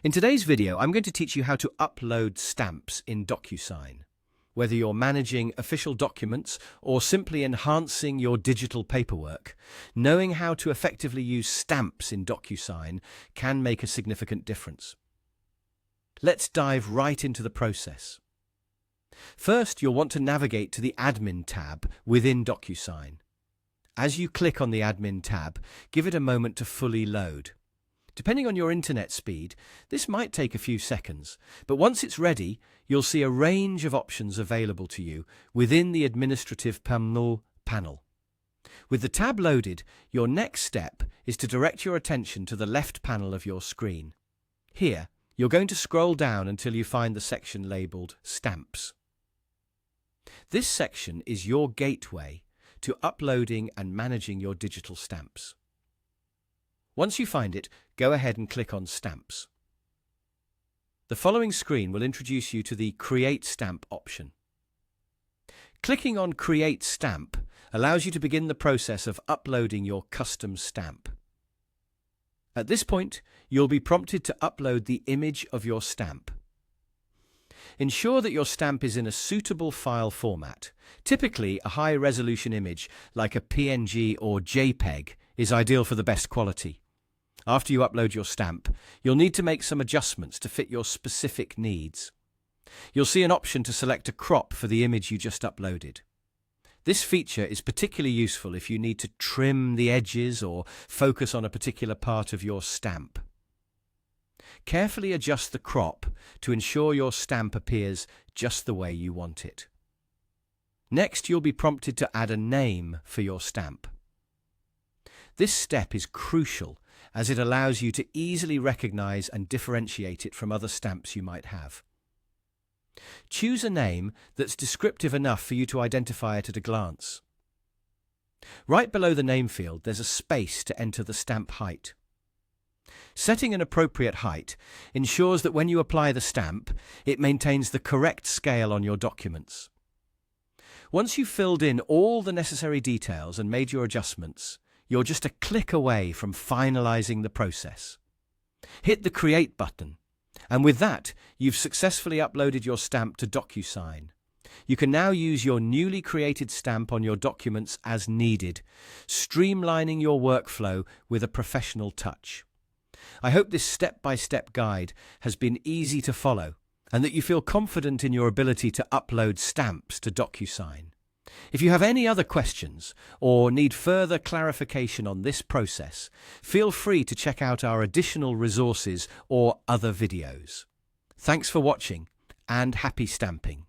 In today's video, I'm going to teach you how to upload stamps in DocuSign. Whether you're managing official documents or simply enhancing your digital paperwork, knowing how to effectively use stamps in DocuSign can make a significant difference. Let's dive right into the process. First, you'll want to navigate to the Admin tab within DocuSign. As you click on the Admin tab, give it a moment to fully load. Depending on your internet speed, this might take a few seconds, but once it's ready, you'll see a range of options available to you within the Administrative panel. With the tab loaded, your next step is to direct your attention to the left panel of your screen. Here, you're going to scroll down until you find the section labelled Stamps. This section is your gateway to uploading and managing your digital stamps. Once you find it, go ahead and click on Stamps. The following screen will introduce you to the Create Stamp option. Clicking on Create Stamp allows you to begin the process of uploading your custom stamp. At this point, you'll be prompted to upload the image of your stamp. Ensure that your stamp is in a suitable file format. Typically, a high-resolution image like a PNG or JPEG is ideal for the best quality. After you upload your stamp, you'll need to make some adjustments to fit your specific needs. You'll see an option to select a crop for the image you just uploaded. This feature is particularly useful if you need to trim the edges or focus on a particular part of your stamp. Carefully adjust the crop to ensure your stamp appears just the way you want it. Next, you'll be prompted to add a name for your stamp. This step is crucial as it allows you to easily recognize and differentiate it from other stamps you might have. Choose a name that's descriptive enough for you to identify it at a glance. Right below the name field, there's a space to enter the stamp height. Setting an appropriate height ensures that when you apply the stamp, it maintains the correct scale on your documents. Once you've filled in all the necessary details and made your adjustments, you're just a click away from finalizing the process. Hit the Create button, and with that, you've successfully uploaded your stamp to DocuSign. You can now use your newly created stamp on your documents as needed, streamlining your workflow with a professional touch. I hope this step-by-step guide has been easy to follow and that you feel confident in your ability to upload stamps to DocuSign. If you have any other questions or need further clarification on this process, feel free to check out our additional resources or other videos. Thanks for watching and happy stamping.